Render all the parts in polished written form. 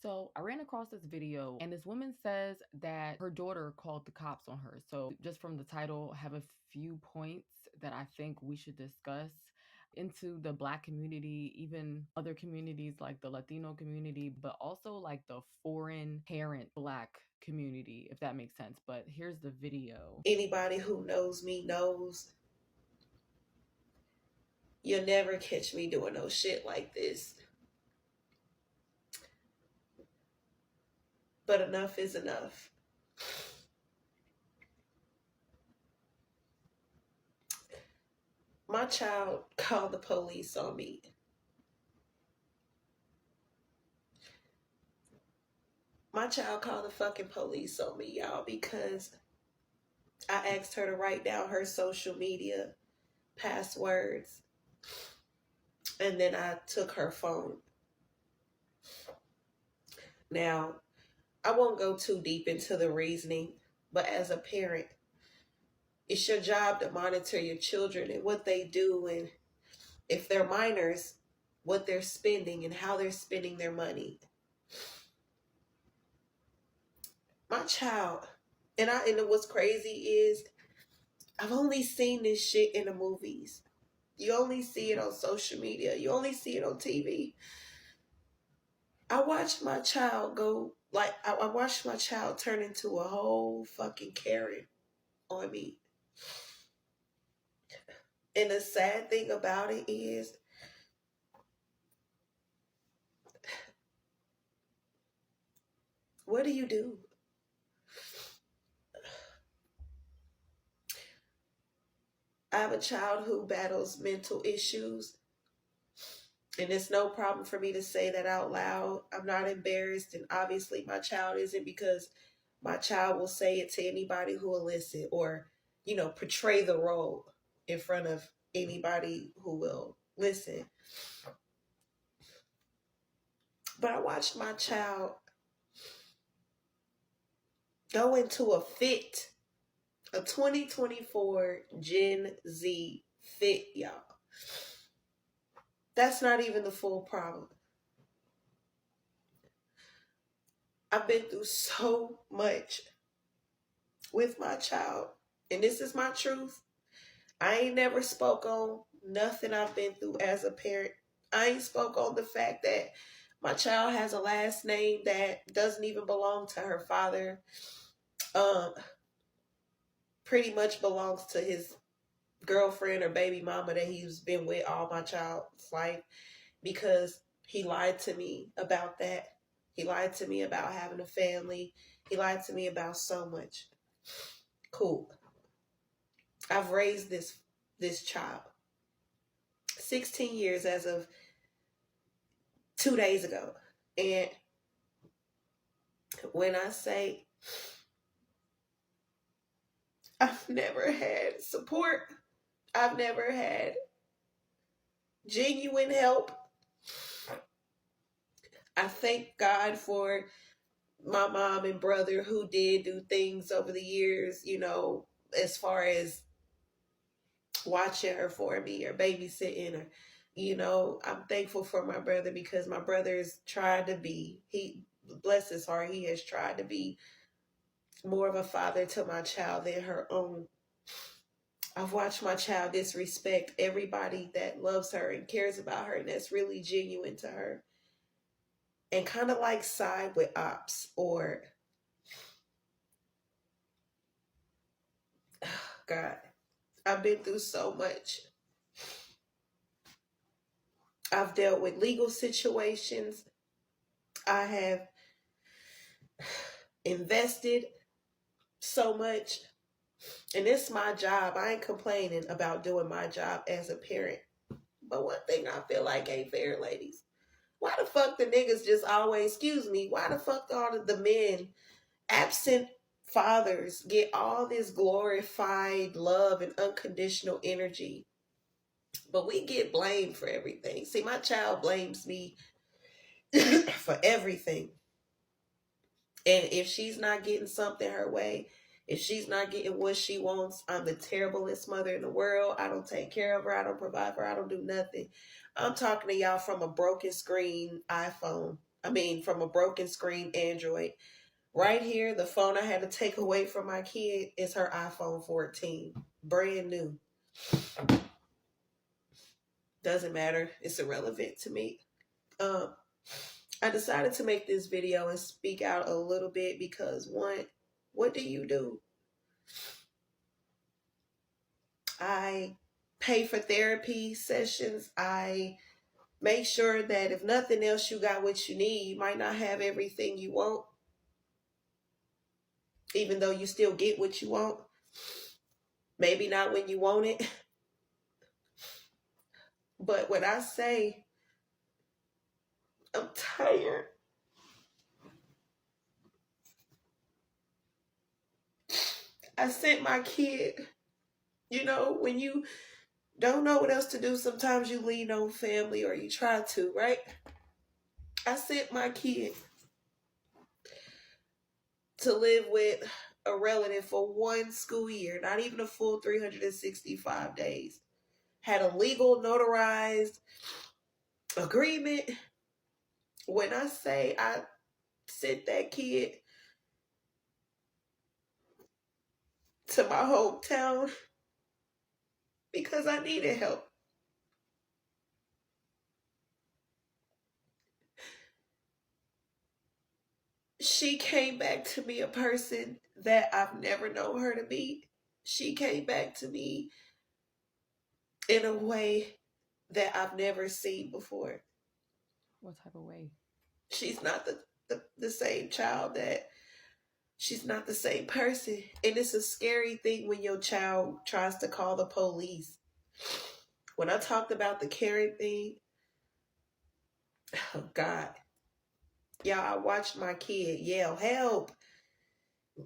So I ran across this video and this woman says that her daughter called the cops on her. So just from the title, I have a few points that I think we should discuss into the Black community, even other communities like the Latino community, but also like the foreign parent Black community, if that makes sense. But here's the video. Anybody who knows me knows you'll never catch me doing no shit like this. But enough is enough. My child called the police on me. My child called the fucking police on me, y'all, because I asked her to write down her social media passwords and then I took her phone. Now, I won't go too deep into the reasoning, but as a parent, it's your job to monitor your children and what they do, and if they're minors, what they're spending and how they're spending their money. My child, and what's crazy is I've only seen this shit in the movies. You only see it on social media. You only see it on TV. I watched my child I watched my child turn into a whole fucking Karen on me. And the sad thing about it is, what do you do? I have a child who battles mental issues, and it's no problem for me to say that out loud. I'm not embarrassed, and obviously my child isn't, because my child will say it to anybody who will listen, or, portray the role in front of anybody who will listen. But I watched my child go into a fit, a 2024 Gen Z fit, y'all. That's not even the full problem. I've been through so much with my child, and this is my truth. I ain't never spoke on nothing I've been through as a parent. I ain't spoke on the fact that my child has a last name that doesn't even belong to her father. Pretty much belongs to his girlfriend or baby mama that he's been with all my child's life, because he lied to me about that. He lied to me about having a family. He lied to me about so much. Cool. I've raised this child 16 years as of 2 days ago. And when I say I've never had support, I've never had genuine help, I thank God for my mom and brother who did do things over the years, as far as watching her for me or babysitting, or, I'm thankful for my brother, because my brother's tried to be, he, bless his heart, he has tried to be more of a father to my child than her own. I've watched my child disrespect everybody that loves her and cares about her and that's really genuine to her, and kind of like side with ops, or God, I've been through so much. I've dealt with legal situations. I have invested so much. And it's my job. I ain't complaining about doing my job as a parent. But one thing I feel like ain't fair, ladies. Why the fuck the niggas just always, excuse me, why the fuck all of the men, absent fathers, get all this glorified love and unconditional energy, but we get blamed for everything? See, my child blames me for everything. And if she's not getting something her way, if she's not getting what she wants, I'm the terriblest mother in the world. I don't take care of her. I don't provide for her. I don't do nothing. I'm talking to y'all from a broken screen iPhone. I mean, from a broken screen Android. Right here, the phone I had to take away from my kid is her iPhone 14. Brand new. Doesn't matter. It's irrelevant to me. Um, I decided to make this video and speak out a little bit because one, what do you do? I pay for therapy sessions. I make sure that if nothing else, you got what you need. You might not have everything you want, even though you still get what you want. Maybe not when you want it. But when I say I'm tired, I sent my kid. You know, when you don't know what else to do, sometimes you lean on family or you try to, right? I sent my kid to live with a relative for one school year, not even a full 365 days. Had a legal notarized agreement. When I say I sent that kid to my hometown because I needed help, she came back to me a person that I've never known her to be. She came back to me in a way that I've never seen before. What type of way? She's not the same child that she's not the same person. And it's a scary thing when your child tries to call the police. When I talked about the caring thing, oh God. Y'all, I watched my kid yell, help,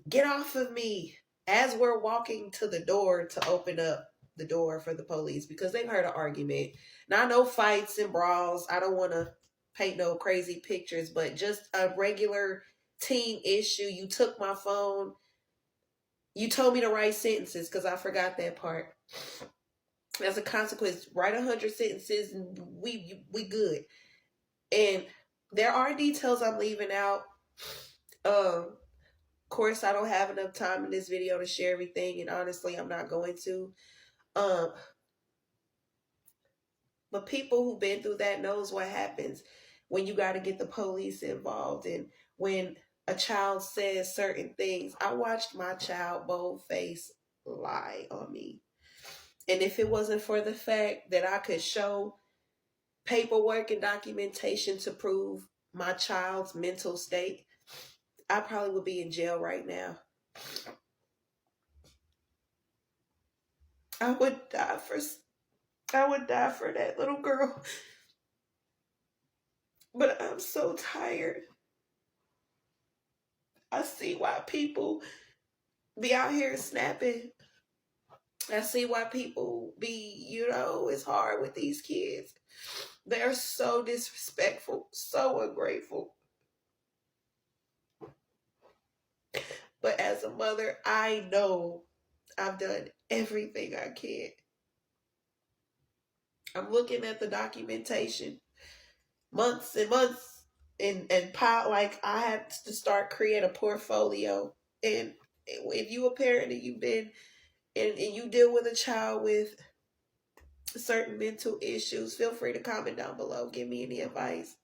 get off of me, as we're walking to the door to open up the door for the police because they've heard an argument. Now, I know fights and brawls. I don't want to paint no crazy pictures, but just a regular teen issue. You took my phone. You told me to write sentences because I forgot that part. As a consequence, write 100 sentences and we good. And there are details I'm leaving out. Of course, I don't have enough time in this video to share everything, and honestly, I'm not going to. Um, but people who've been through that knows what happens when you got to get the police involved and when a child says certain things. I watched my child bold-faced lie on me. And if it wasn't for the fact that I could show paperwork and documentation to prove my child's mental state, I probably would be in jail right now. I would die for that little girl. But I'm so tired. I see why people be out here snapping. I see why people be, it's hard with these kids. They're so disrespectful, so ungrateful. But as a mother, I know I've done everything I can. I'm looking at the documentation, months and months, and pile, like I had to start create a portfolio. And if you a parent and you've been and you deal with a child with certain mental issues, feel free to comment down below. Give me any advice.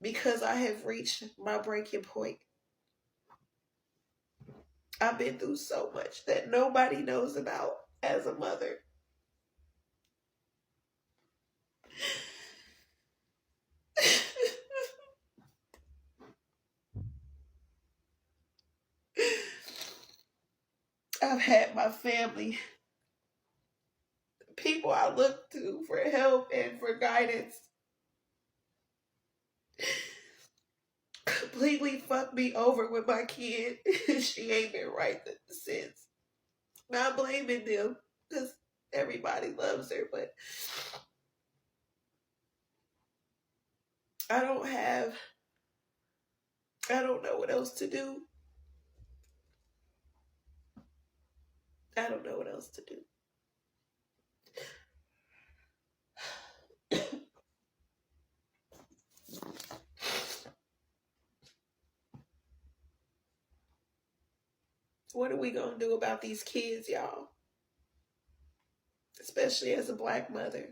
Because I have reached my breaking point. I've been through so much that nobody knows about as a mother. I've had my family, people I look to for help and for guidance, completely fucked me over with my kid. She ain't been right since. Not blaming them because everybody loves her, but I don't know what else to do. I don't know what else to do. What are we going to do about these kids, y'all? Especially as a black mother.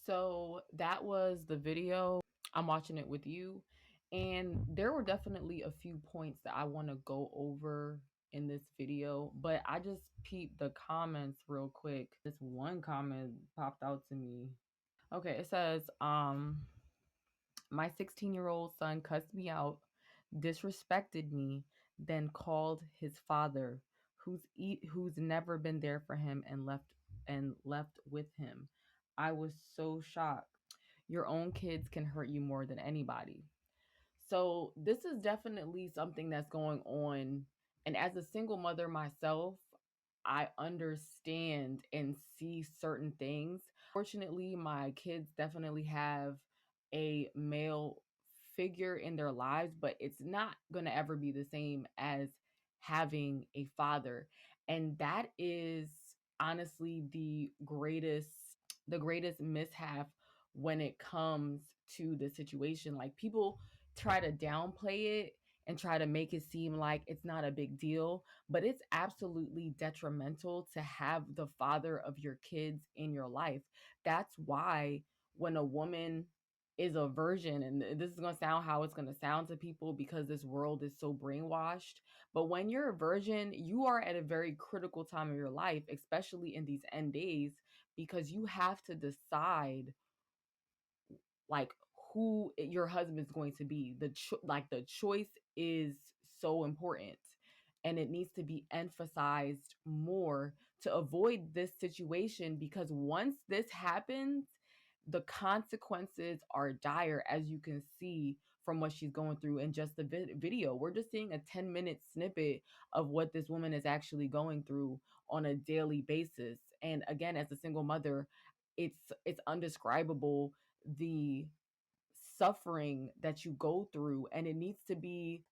So that was the video. I'm watching it with you. And there were definitely a few points that I want to go over in this video, but I just peeped the comments real quick. This one comment popped out to me. Okay, it says, my 16-year-old son cussed me out, disrespected me, then called his father, who's never been there for him and left with him. I was so shocked. Your own kids can hurt you more than anybody. So this is definitely something that's going on. And as a single mother myself, I understand and see certain things. Fortunately, my kids definitely have a male figure in their lives, but it's not going to ever be the same as having a father. And that is honestly the greatest mishap when it comes to the situation. Like, people try to downplay it and try to make it seem like it's not a big deal, but it's absolutely detrimental to have the father of your kids in your life. That's why when a woman is a virgin, and this is going to sound how it's going to sound to people because this world is so brainwashed, but when you're a virgin, you are at a very critical time of your life, especially in these end days, because you have to decide, like, who your husband's going to be. The choice is so important, and it needs to be emphasized more to avoid this situation, because once this happens, the consequences are dire, as you can see from what she's going through in just the video. We're just seeing a 10-minute snippet of what this woman is actually going through on a daily basis. And again, as a single mother, it's undescribable, the suffering that you go through. And it needs to be,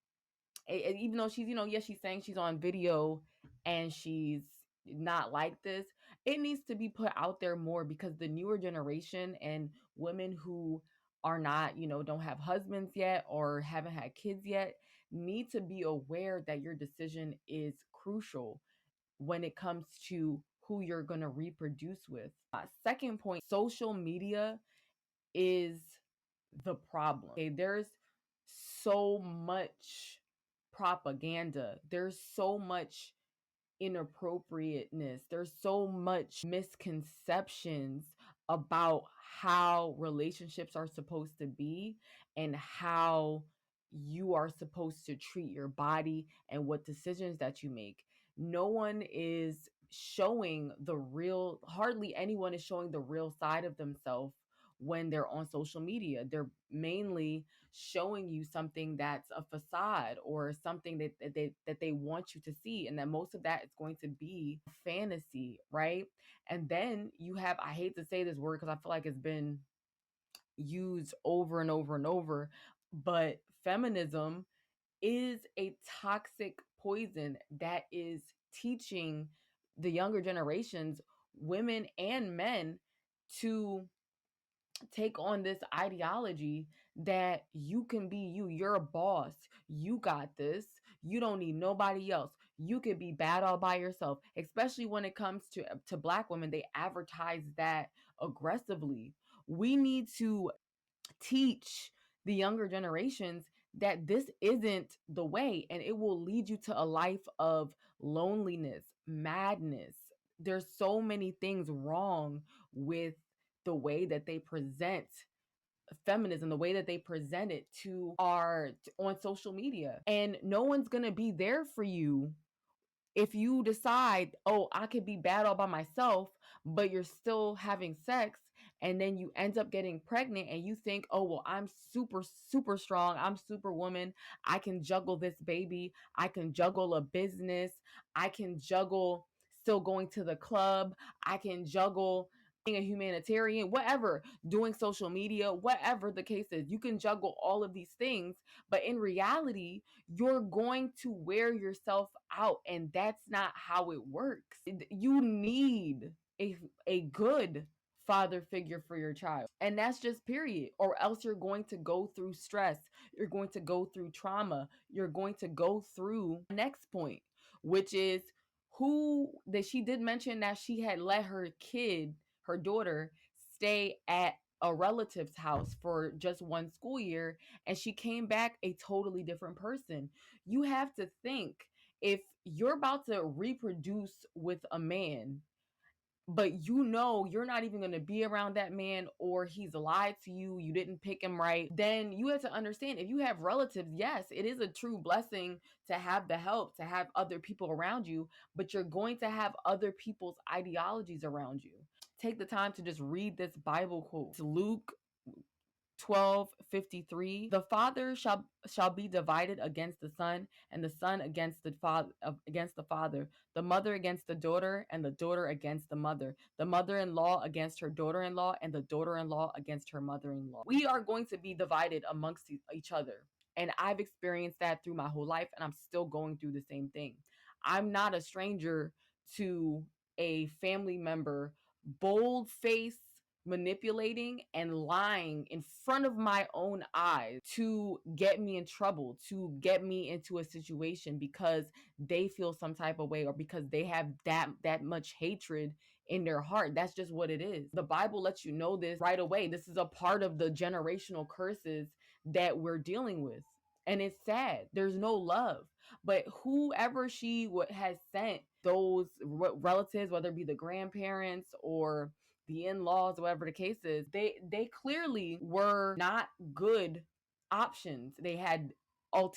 even though she's, yes, she's saying she's on video and she's not like this, it needs to be put out there more, because the newer generation and women who are not, don't have husbands yet or haven't had kids yet, need to be aware that your decision is crucial when it comes to who you're going to reproduce with. Second point, social media is the problem. Okay, there's so much propaganda. There's so much inappropriateness. There's so much misconceptions about how relationships are supposed to be and how you are supposed to treat your body and what decisions that you make. No one is showing the real, hardly anyone is showing the real side of themselves when they're on social media. They're mainly showing you something that's a facade, or something that they want you to see, and that most of that is going to be fantasy, right? And then you have, I hate to say this word because I feel like it's been used over and over and over, but feminism is a toxic poison that is teaching the younger generations, women and men, to take on this ideology that you can be you. You're a boss. You got this. You don't need nobody else. You could be bad all by yourself. Especially when it comes to black women, they advertise that aggressively. We need to teach the younger generations that this isn't the way, and it will lead you to a life of loneliness, madness. There's so many things wrong with the way that they present feminism, the way that they present it to our on social media. And no one's going to be there for you if you decide, oh, I could be bad all by myself, but you're still having sex, and then you end up getting pregnant and you think, oh, well, I'm super, super strong. I'm superwoman. I can juggle this baby. I can juggle a business. I can juggle still going to the club. I can juggle being a humanitarian, whatever, doing social media, whatever the case is. You can juggle all of these things, but in reality, you're going to wear yourself out, and that's not how it works. You need a good father figure for your child. And that's just period. Or else you're going to go through stress. You're going to go through trauma. You're going to go through the next point, which is who that she did mention that she had let her kid, her daughter, stay at a relative's house for just one school year, and she came back a totally different person. You have to think, if you're about to reproduce with a man, but you know you're not even going to be around that man, or he's lied to you, you didn't pick him right, then you have to understand, if you have relatives, yes, it is a true blessing to have the help, to have other people around you, but you're going to have other people's ideologies around you. Take the time to just read this Bible quote. It's Luke 12:53. The father shall be divided against the son, and the son against the father, the mother against the daughter, and the daughter against the mother, the mother-in-law against her daughter-in-law, and the daughter-in-law against her mother-in-law. We are going to be divided amongst each other, and I've experienced that through my whole life, and I'm still going through the same thing. I'm not a stranger to a family member bold face manipulating and lying in front of my own eyes to get me in trouble, to get me into a situation because they feel some type of way, or because they have that much hatred in their heart. That's just what it is. The Bible lets you know this right away. This is a part of the generational curses that we're dealing with. And it's sad. There's no love. But whoever she has sent those relatives, whether it be the grandparents or the in-laws, whatever the case is, they clearly were not good options. They had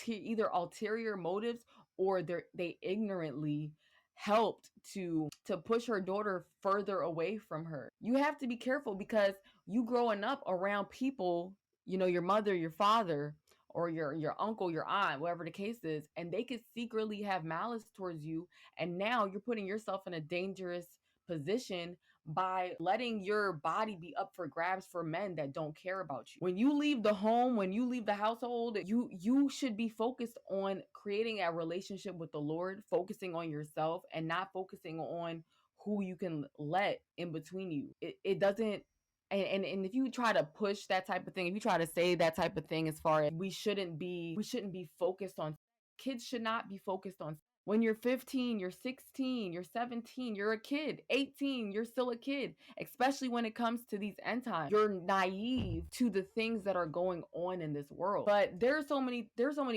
either ulterior motives, or they ignorantly helped to push her daughter further away from her. You have to be careful, because you growing up around people, your mother, your father, or your uncle, your aunt, whatever the case is, and they could secretly have malice towards you, and now you're putting yourself in a dangerous position by letting your body be up for grabs for men that don't care about you. When you leave the home, when you leave the household, you should be focused on creating a relationship with the Lord, focusing on yourself, and not focusing on who you can let in between you. It doesn't, and if you try to push that type of thing, if you try to say that type of thing, as far as we shouldn't be focused on, kids should not be focused on. When you're 15, you're 16, you're 17, you're a kid. 18, you're still a kid. Especially when it comes to these end times, you're naive to the things that are going on in this world. But there's so many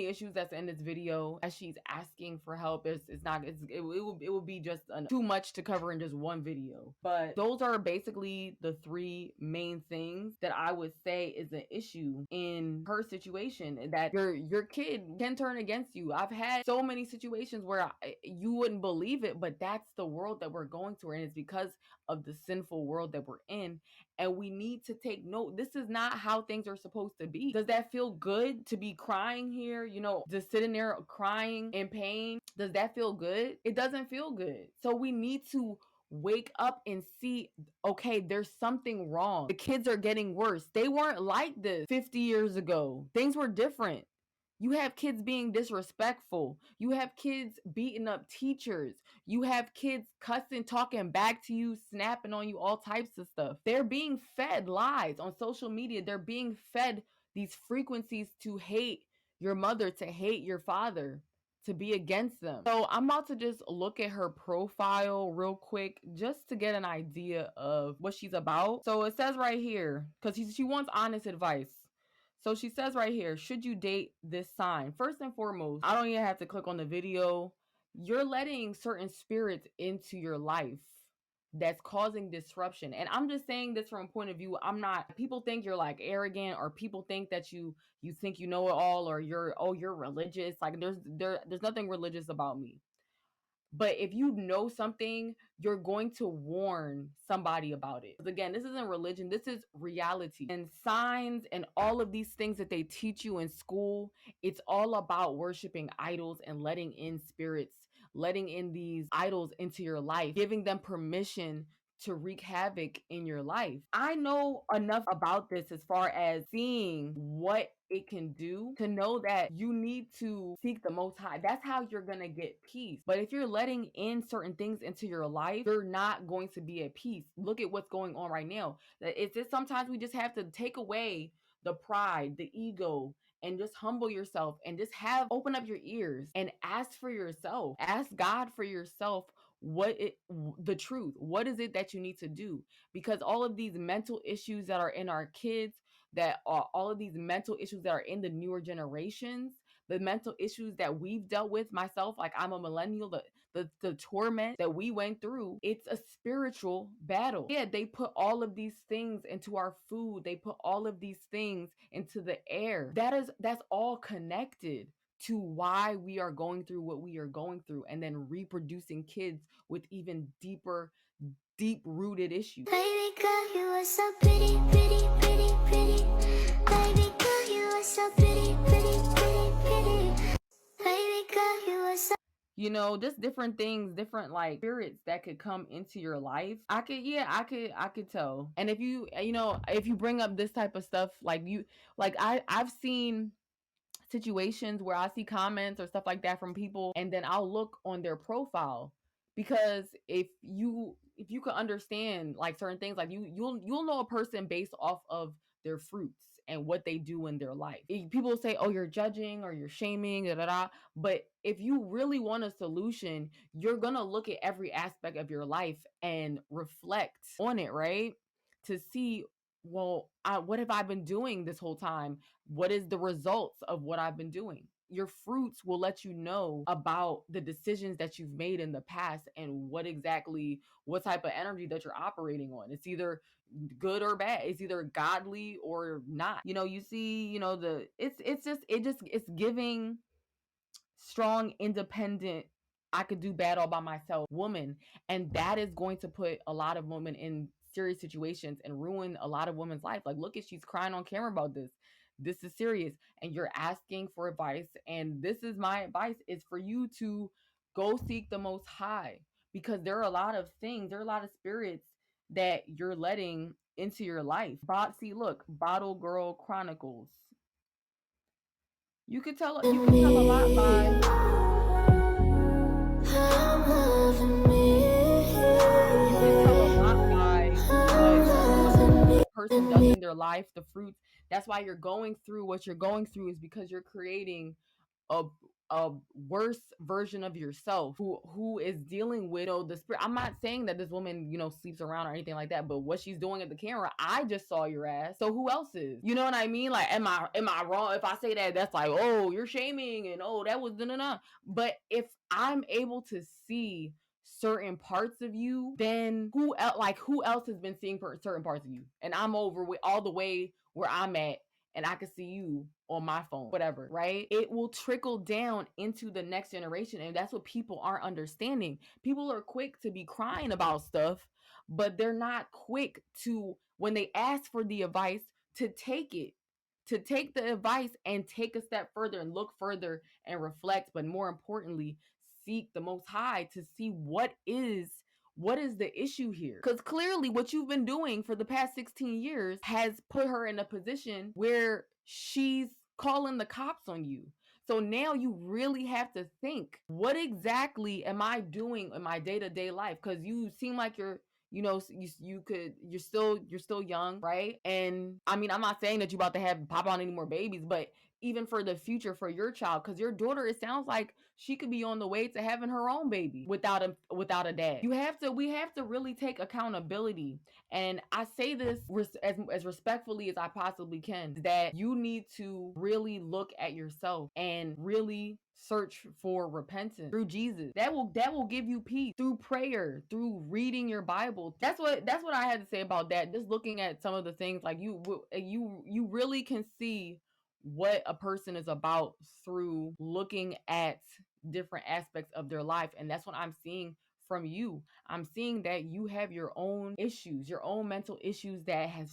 issues that's in this video, as she's asking for help. It will be just too much to cover in just one video. But those are basically the three main things that I would say is an issue in her situation, that your kid can turn against you. I've had so many situations where you wouldn't believe it, but that's the world that we're going through, and it's because of the sinful world that we're in. And we need to take note. This is not how things are supposed to be. Does that feel good to be crying here? Just sitting there crying in pain. Does that feel good? It doesn't feel good. So we need to wake up and see, okay, there's something wrong. The kids are getting worse. They weren't like this 50 years ago. Things were different. You have kids being disrespectful. You have kids beating up teachers. You have kids cussing, talking back to you, snapping on you, all types of stuff. They're being fed lies on social media. They're being fed these frequencies to hate your mother, to hate your father, to be against them. So I'm about to just look at her profile real quick, just to get an idea of what she's about. So it says right here, because she wants honest advice. So she says right here, should you date this sign? First and foremost, I don't even have to click on the video. You're letting certain spirits into your life that's causing disruption. And I'm just saying this from a point of view. People think you're like arrogant, or people think that you think you know it all, or you're religious. Like there's nothing religious about me. But if you know something, you're going to warn somebody about it. Again, this isn't religion, this is reality. And signs and all of these things that they teach you in school, it's all about worshiping idols and letting in spirits, letting in these idols into your life, giving them permission to wreak havoc in your life. I know enough about this as far as seeing what it can do to know that you need to seek the most high. That's how you're going to get peace. But if you're letting in certain things into your life, you're not going to be at peace. Look at what's going on right now. It's just sometimes we just have to take away the pride, the ego, and just humble yourself and just have open up your ears and ask for yourself. Ask God for yourself the truth. What is it that you need to do? Because all of these mental issues that are in our kids, that are all of these mental issues that are in the newer generations, the mental issues that we've dealt with, myself, like I'm a millennial, the torment that we went through, it's a spiritual battle. Yeah, they put all of these things into our food, they put all of these things into the air. That's all connected to why we are going through what we are going through, and then reproducing kids with even deep rooted issues. Baby girl, you are so pretty, pretty, pretty, pretty. Baby girl, you are so pretty, pretty, pretty, pretty. Baby girl, you are so Just different things, different like spirits that could come into your life. I could tell. And if you bring up this type of stuff, I've seen situations where I see comments or stuff like that from people, and then I'll look on their profile, because if you could understand like certain things, like you'll know a person based off of their fruits and what they do in their life. People say, "Oh, you're judging or you're shaming," da, da, da. But if you really want a solution, you're gonna look at every aspect of your life and reflect on it, right? To see, well, what have I been doing this whole time? What is the results of what I've been doing? Your fruits will let you know about the decisions that you've made in the past, and what type of energy that you're operating on. It's either good or bad. It's either godly or not. You see, it's giving strong, independent, I could do bad all by myself woman. And that is going to put a lot of women in serious situations and ruin a lot of women's life. Like, look at, she's crying on camera about this. This is serious. And you're asking for advice. And this is my advice, is for you to go seek the most high. Because there are a lot of things, there are a lot of spirits that you're letting into your life. See, look, Bottle Girl Chronicles. You can tell a lot by you can tell a lot by what a person does in their life, the fruits. That's why you're going through what you're going through, is because you're creating a a worse version of yourself, who is dealing with, the spirit. I'm not saying that this woman, sleeps around or anything like that, but what she's doing at the camera, I just saw your ass. So who else is? You know what I mean? Like, am I wrong if I say that? That's like, oh, you're shaming, and oh, that was no. But if I'm able to see certain parts of you, then who else has been seeing certain parts of you? And I'm over with all the way where I'm at, and I can see you on my phone, whatever, right? It will trickle down into the next generation. And that's what people aren't understanding. People are quick to be crying about stuff, but they're not quick to, when they ask for the advice, to take it, to take the advice and take a step further and look further and reflect. But more importantly, seek the most high to see what is the issue here? Because clearly, what you've been doing for the past 16 years has put her in a position where she's calling the cops on you. So now you really have to think, what exactly am I doing in my day-to-day life? Because you seem like you're still young, right? And I mean, I'm not saying that you're about to have pop on any more babies, but even for the future for your child, because your daughter, it sounds like she could be on the way to having her own baby without a dad. We have to really take accountability. And I say this as respectfully as I possibly can, that you need to really look at yourself and really search for repentance through Jesus. That will give you peace, through prayer, through reading your Bible. That's what I had to say about that. Just looking at some of the things, like you really can see what a person is about through looking at different aspects of their life. And that's what I'm seeing from you. I'm seeing that you have your own issues, your own mental issues that have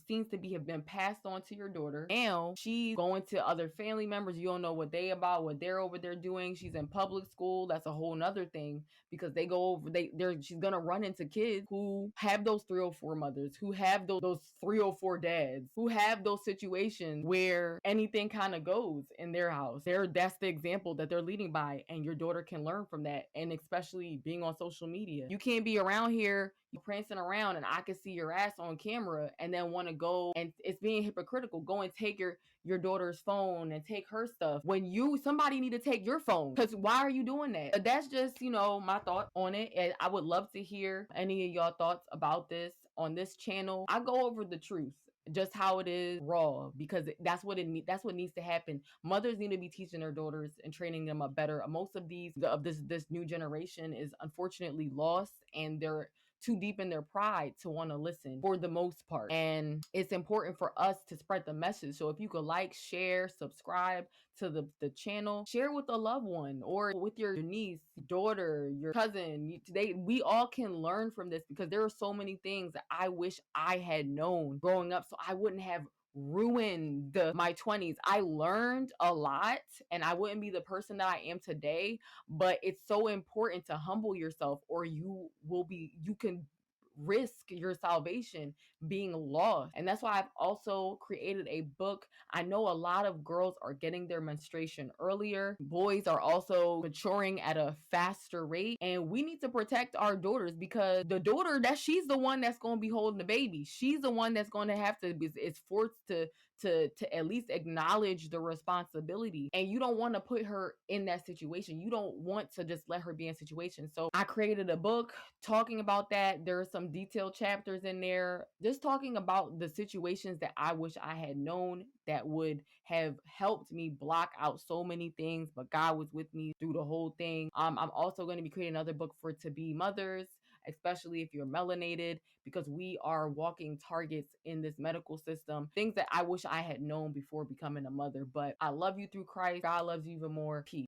been passed on to your daughter. Now she's going to other family members. You don't know what they about, what they're over there doing. She's in public school. That's a whole nother thing because they go over they're she's gonna run into kids who have those 304 mothers, who have those 304 dads, who have those situations where anything kind of goes in their house. That's the example that they're leading by, and your daughter can learn from that. And especially being on social media, you can't be around here prancing around and I can see your ass on camera and then want to go, and it's being hypocritical, go and take your daughter's phone and take her stuff when somebody need to take your phone. Because why are you doing that? But that's just, my thought on it. And I would love to hear any of y'all thoughts about this on this channel. I go over the truth, just how it is raw, because that's what needs to happen. Mothers need to be teaching their daughters and training them up better. Most of this new generation is unfortunately lost, and they're too deep in their pride to want to listen for the most part. And it's important for us to spread the message. So if you could like, share, subscribe to the channel, share with a loved one or with your niece, daughter, your cousin. We all can learn from this, because there are so many things that I wish I had known growing up, so I wouldn't have ruined my 20s. I learned a lot and I wouldn't be the person that I am today, but it's so important to humble yourself, or you can risk your salvation being lost. And that's why I've also created a book. I know a lot of girls are getting their menstruation earlier. Boys are also maturing at a faster rate. And we need to protect our daughters, because the daughter, she's the one that's going to be holding the baby. She's the one that's going to have to is forced to at least acknowledge the responsibility. And you don't want to put her in that situation. You don't want to just let her be in a situation. So I created a book talking about that. There are some detailed chapters in there just talking about the situations that I wish I had known that would have helped me block out so many things, but God was with me through the whole thing. I'm also going to be creating another book for to-be mothers, especially if you're melanated, because we are walking targets in this medical system. Things that I wish I had known before becoming a mother. But I love you through Christ. God loves you even more. Peace.